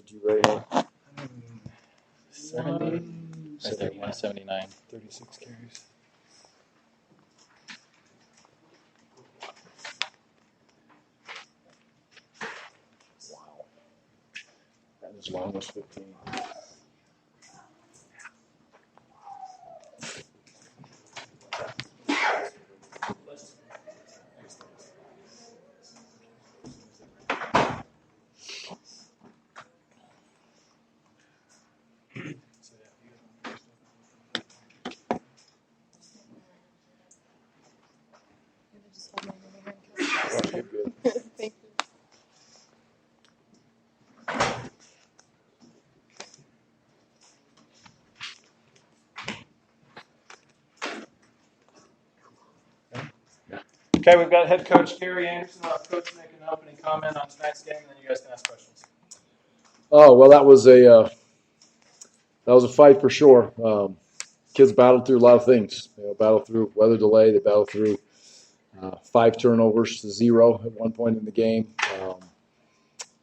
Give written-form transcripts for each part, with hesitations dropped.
did you rate him? 70? 179. 36 carries. Wow. And his long was 15. You're good. Thank you. Okay, we've got head coach Gary Andersen. Our coach make an opening comment on tonight's game, and then you guys can ask questions. Oh, well, that was a fight for sure. Kids battled through a lot of things. They battled through weather delay. They battled through 5 turnovers to 0 at one point in the game.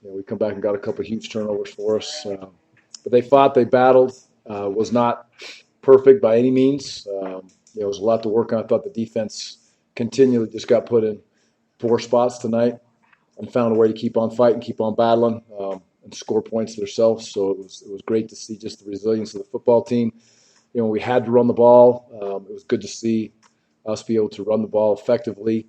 We come back and got a couple of huge turnovers for us. But they fought. They battled. Was not perfect by any means. There was a lot to work on. I thought the defense continually just got put in 4 spots tonight and found a way to keep on fighting, keep on battling, and score points themselves. So it was great to see just the resilience of the football team. We had to run the ball. It was good to see us be able to run the ball effectively,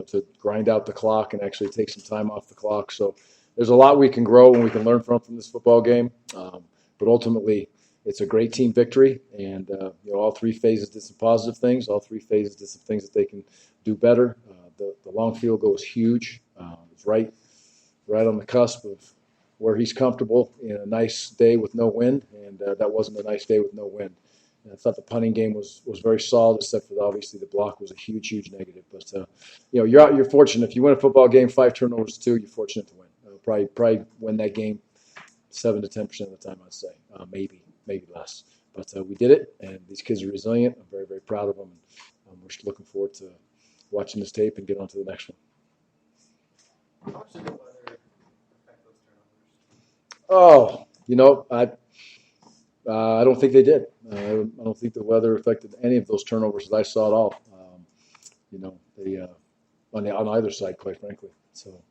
to grind out the clock and actually take some time off the clock. So there's a lot we can grow and we can learn from this football game. But ultimately, it's a great team victory. And, all 3 phases did some positive things. All 3 phases did some things that they can do better. The long field goal was huge. It was right on the cusp of where he's comfortable in a nice day with no wind, and that wasn't a nice day with no wind. And I thought the punting game was very solid, except for obviously the block was a huge negative. But you're fortunate if you win a football game 5 turnovers to 2, you're fortunate to win. Probably win that game 7 to 10% of the time, I'd say, maybe less. But we did it, and these kids are resilient. I'm very proud of them, and we're just looking forward to watching this tape and get on to the next one. How much did the weather affect those turnovers? Oh, I don't think they did. I don't think the weather affected any of those turnovers that I saw at all. They on either side, quite frankly. So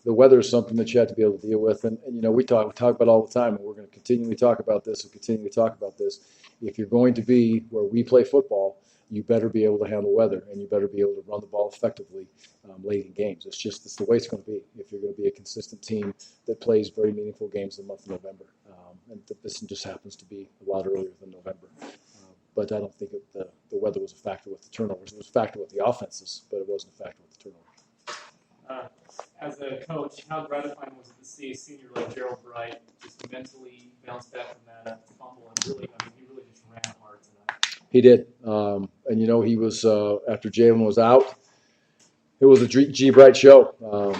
the weather is something that you have to be able to deal with, and we talk about it all the time, and we're going to continually talk about this and continue to talk about this. If you're going to be where we play football, you better be able to handle weather, and you better be able to run the ball effectively late in games. It's the way it's going to be if you're going to be a consistent team that plays very meaningful games in the month of November. And this just happens to be a lot earlier than November. But I don't think the weather was a factor with the turnovers. It was a factor with the offenses, but it wasn't a factor with the turnovers. As a coach, how gratifying was it to see a senior like Gerold Wright just mentally bounce back from that fumble and he really just ran hard tonight? He did. And he was, after Jalen was out, it was a G. Bright show.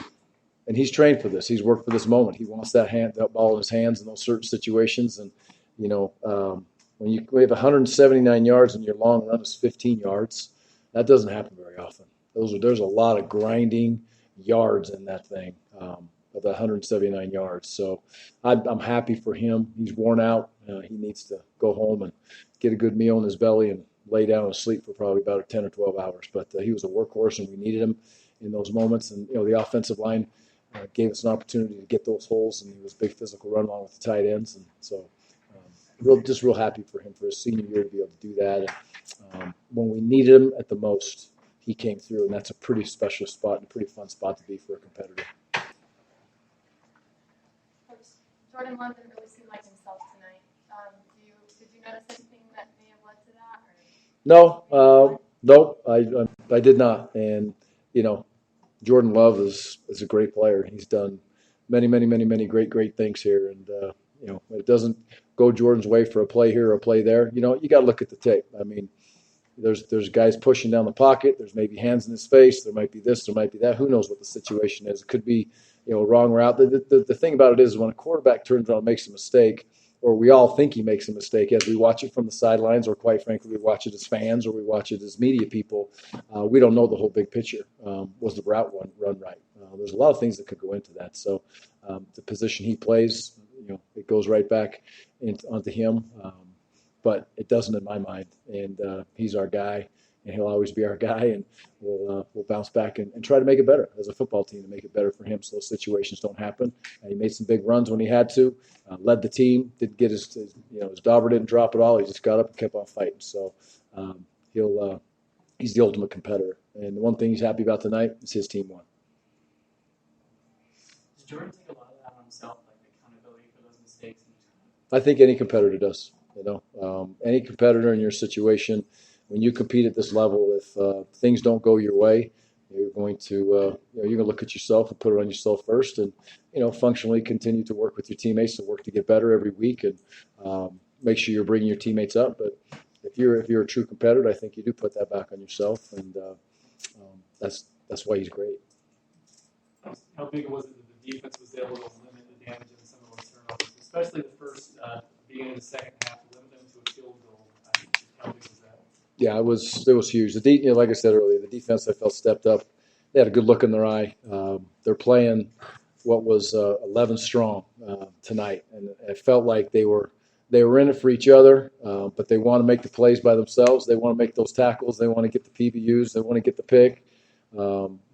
And he's trained for this. He's worked for this moment. He wants that ball in his hands in those certain situations. And, when you have 179 yards and your long run is 15 yards, that doesn't happen very often. There's a lot of grinding yards in that thing of the 179 yards. So I'm happy for him. He's worn out. He needs to go home and get a good meal in his belly and lay down and sleep for probably about 10 or 12 hours. But he was a workhorse, and we needed him in those moments. And, the offensive line gave us an opportunity to get those holes, and he was a big physical run along with the tight ends. And so real happy for him for his senior year to be able to do that. And when we needed him at the most, he came through, and that's a pretty special spot and a pretty fun spot to be for a competitor. Coach, Jordan Love didn't really seem like himself tonight. Did you notice anything that may have led to that? No, I did not. And, Jordan Love is a great player. He's done many great things here. And, it doesn't go Jordan's way for a play here or a play there. You got to look at the tape. I mean, there's guys pushing down the pocket. There's maybe hands in his face. There might be this. There might be that. Who knows what the situation is? It could be, a wrong route. The thing about it is when a quarterback turns around and makes a mistake, or we all think he makes a mistake as we watch it from the sidelines, or quite frankly, we watch it as fans, or we watch it as media people, we don't know the whole big picture. Was the route run right? There's a lot of things that could go into that. So the position he plays, it goes right back onto him. But it doesn't in my mind. And he's our guy, and he'll always be our guy. And we'll bounce back and try to make it better as a football team to make it better for him so those situations don't happen. And he made some big runs when he had to, led the team, didn't get his dauber didn't drop at all. He just got up and kept on fighting. So he's the ultimate competitor. And the one thing he's happy about tonight is his team won. Does Jordan take a lot of that on himself, like accountability for those mistakes? I think any competitor does. Any competitor in your situation, when you compete at this level, if things don't go your way, you're going to look at yourself and put it on yourself first, and functionally continue to work with your teammates to work to get better every week, and make sure you're bringing your teammates up. But if you're a true competitor, I think you do put that back on yourself, and that's why he's great. How big was it that the defense was able to limit the damage in some of those turnovers, especially the first beginning of the second half, to limit them to a field goal? How big was that? Yeah, it was huge. Like I said earlier, the defense I felt stepped up. They had a good look in their eye. They're playing what was 11 strong tonight, and it felt like they were in it for each other. But they want to make the plays by themselves. They want to make those tackles. They want to get the PBUs. They want to get the pick.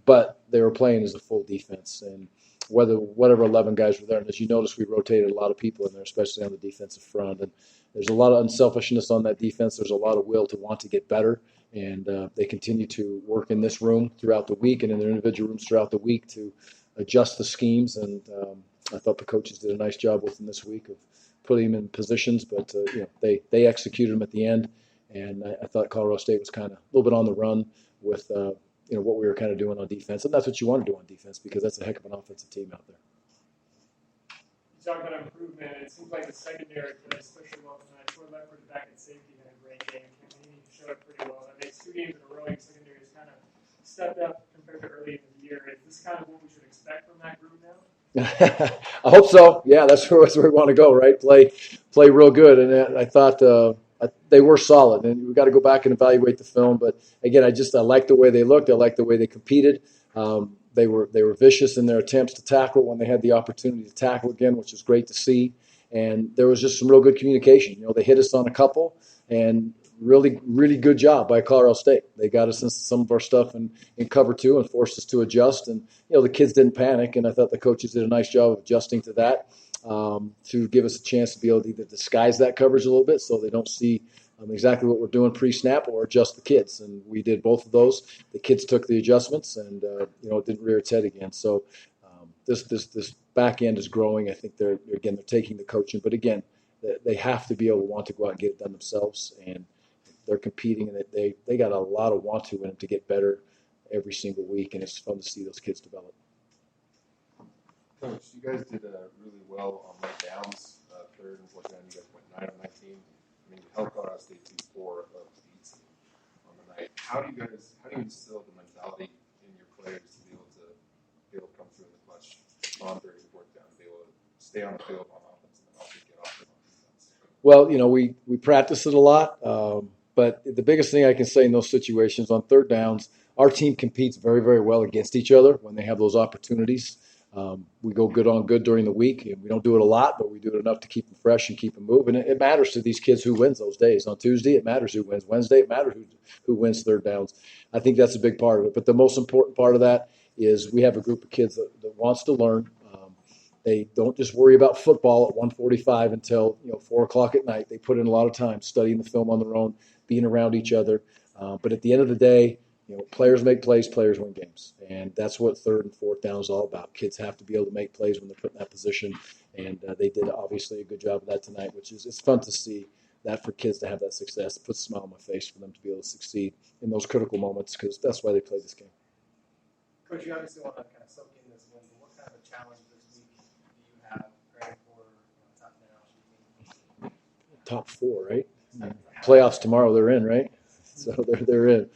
But they were playing as a full defense, and whatever 11 guys were there. And as you notice, we rotated a lot of people in there, especially on the defensive front. And there's a lot of unselfishness on that defense. There's a lot of will to want to get better. And they continue to work in this room throughout the week and in their individual rooms throughout the week to adjust the schemes. And I thought the coaches did a nice job with them this week of putting them in positions. But, they executed them at the end. And I thought Colorado State was kind of a little bit on the run with what we were kind of doing on defense. And that's what you want to do on defense, because that's a heck of an offensive team out there. You talk about improvement. It seems like the secondary played especially well tonight. Troy Lefford back at safety had a great game. He showed up pretty well. That makes 2 games in a row. Your secondary has kind of stepped up compared to early in the year. Is this kind of what we should expect from that group now? I hope so. Yeah, that's where we want to go, right? Play real good. And I thought they were solid. And we've got to go back and evaluate the film. But, again, I like the way they looked. I like the way they competed. They were vicious in their attempts to tackle when they had the opportunity to tackle again, which is great to see. And there was just some real good communication. They hit us on a couple, and really, really good job by Colorado State. They got us into some of our stuff in cover 2 and forced us to adjust. And, the kids didn't panic, and I thought the coaches did a nice job of adjusting to that to give us a chance to be able to either disguise that coverage a little bit so they don't see exactly what we're doing pre-snap, or adjust the kids. And we did both of those. The kids took the adjustments, and, it didn't rear its head again. So this back end is growing. I think they're taking the coaching. But, again, they have to be able to want to go out and get it done themselves. And they're competing, and they got a lot of want to in them to get better every single week. And it's fun to see those kids develop. Coach, you guys did really well on late downs. Third and fourth down, you guys went 9 of 19. You held Colorado State to 4 of 8 on the night. How do you instill the mentality in your players to be able to come through in the clutch on third and fourth down, be able to stay on the field on offense and then also get off on defense? Well, we practice it a lot, but the biggest thing I can say in those situations on third downs, our team competes very, very well against each other when they have those opportunities. We go good on good during the week. We don't do it a lot, but we do it enough to keep them fresh and keep them moving. It matters to these kids who wins those days. On Tuesday, it matters who wins. Wednesday, it matters who wins third downs. I think that's a big part of it. But the most important part of that is we have a group of kids that wants to learn. They don't just worry about football at 1:45 until 4 o'clock at night. They put in a lot of time studying the film on their own, being around each other. But at the end of the day, players make plays, players win games. And that's what third and fourth down is all about. Kids have to be able to make plays when they're put in that position. And they did obviously a good job of that tonight, which is it's fun to see that for kids to have that success. It puts a smile on my face for them to be able to succeed in those critical moments, because that's why they play this game. Coach, you obviously want to kind of soak in this win, but what kind of a challenge this week do you have preparing for top 10 team? Top 4, right? Playoffs tomorrow, they're in, right? So they're in.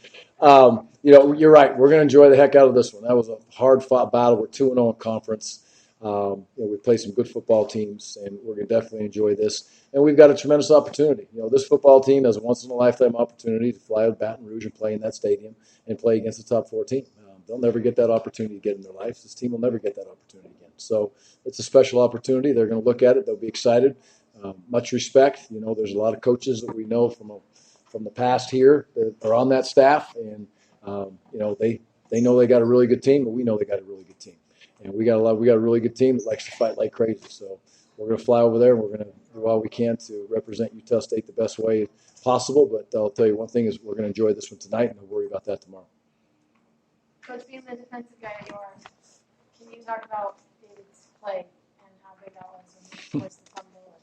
You're right. We're going to enjoy the heck out of this one. That was a hard-fought battle. We're 2-0 in conference. We play some good football teams, and we're going to definitely enjoy this. And we've got a tremendous opportunity. This football team has a once-in-a-lifetime opportunity to fly out of Baton Rouge and play in that stadium and play against the top 4 team. They'll never get that opportunity again in their life. This team will never get that opportunity again. So it's a special opportunity. They're going to look at it. They'll be excited. Much respect. There's a lot of coaches that we know from the past here that are on that staff, and they know they got a really good team, but we know they got a really good team, and we got a really good team that likes to fight like crazy. So we're going to fly over there, and we're going to do all we can to represent Utah State the best way possible. But I'll tell you one thing is we're going to enjoy this one tonight, and we'll worry about that tomorrow. Coach, being the defensive guy that you are, can you talk about David's play and how big that was when he forced the fumble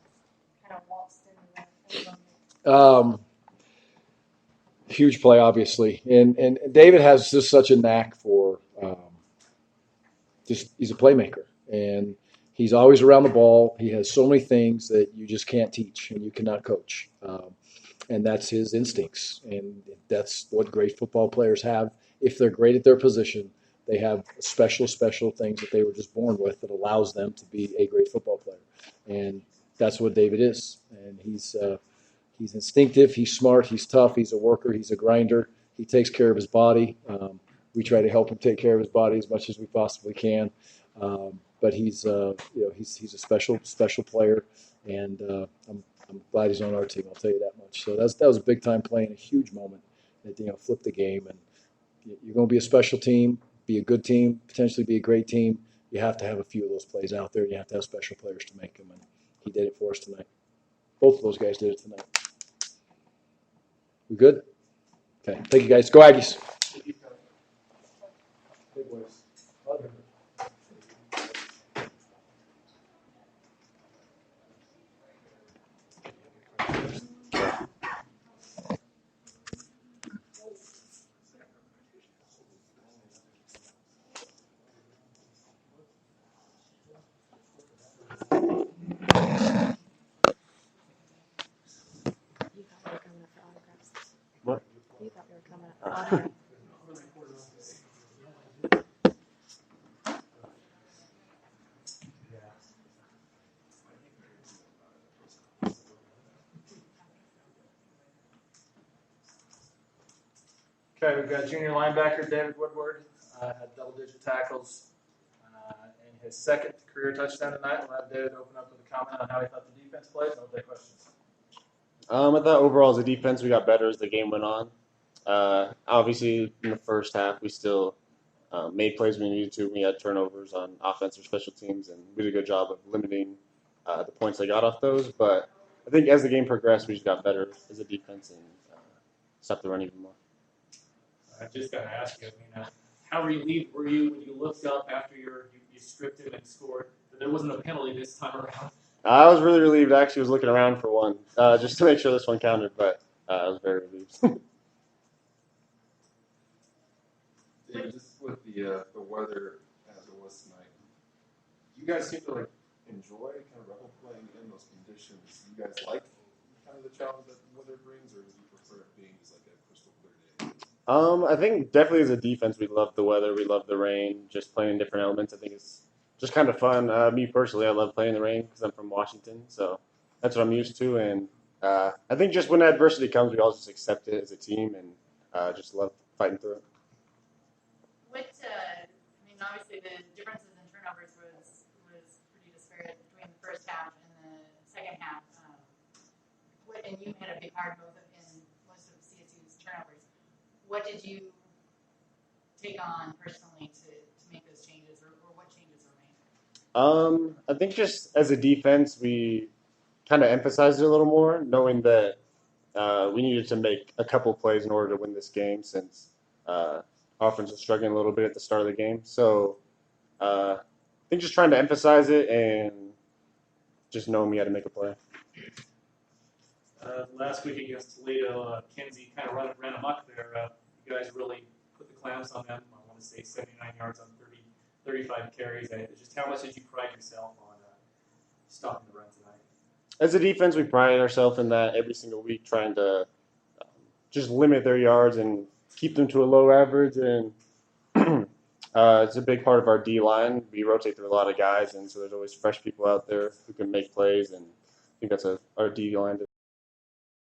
and kind of waltzed into the end zone? Huge play, obviously, and David has just such a knack for he's a playmaker, and he's always around the ball. He has so many things that you just can't teach and you cannot coach, and that's his instincts, and that's what great football players have. If they're great at their position, they have special things that they were just born with that allows them to be a great football player, and that's what David is, and he's instinctive, he's smart, he's tough, he's a worker, he's a grinder. He takes care of his body. We try to help him take care of his body as much as we possibly can. But he's a special player, and I'm glad he's on our team. I'll tell you that much. So that was a big time play and a huge moment that flipped the game. And you're going to be a special team, be a good team, potentially be a great team. You have to have a few of those plays out there. You have to have special players to make them, and he did it for us tonight. Both of those guys did it tonight. We good? Okay. Thank you, guys. Go Aggies. Big boys. What? You thought we were coming up for autographs. Okay, we've got junior linebacker David Woodward, had double-digit tackles in his second career touchdown tonight. We'll have David open up with a comment on how he thought the defense played, and we'll take questions. I thought overall as a defense we got better as the game went on. Obviously, in the first half, we still made plays we needed to. We had turnovers on offense or special teams, and we did a good job of limiting the points they got off those. But I think as the game progressed, we just got better as a defense and stopped the run even more. I just got to ask you, how relieved were you when you looked up after you stripped him and scored that there wasn't a penalty this time around? I was really relieved. I actually was looking around for one just to make sure this one counted, but I was very relieved. David, just with the weather as it was tonight, you guys seem to enjoy kind of rebel playing in those conditions. You guys like kind of the challenge that the weather brings, or do you prefer it being just like a crystal clear day? I think definitely as a defense, we love the weather, we love the rain, just playing different elements. I think it's just kind of fun. Me personally, I love playing in the rain because I'm from Washington, so that's what I'm used to. And I think just when adversity comes, we all just accept it as a team and just love fighting through it. Obviously the differences in turnovers was pretty disparate between the first half and the second half. And you had a big part both in most of CSU's turnovers. What did you take on personally to make those changes, or what changes were made? I think just as a defense, we kind of emphasized it a little more, knowing that we needed to make a couple plays in order to win this game since offense was struggling a little bit at the start of the game. So I think just trying to emphasize it and just knowing we had to make a play. Last week against Toledo, Kinsey kind of ran amok there. You guys really put the clamps on them. I want to say 79 yards on 35 carries. Just how much did you pride yourself on stopping the run tonight? As a defense, we pride ourselves in that every single week, trying to just limit their yards and keep them to a low average. And it's a big part of our D-line. We rotate through a lot of guys, and so there's always fresh people out there who can make plays, and I think that's our D-line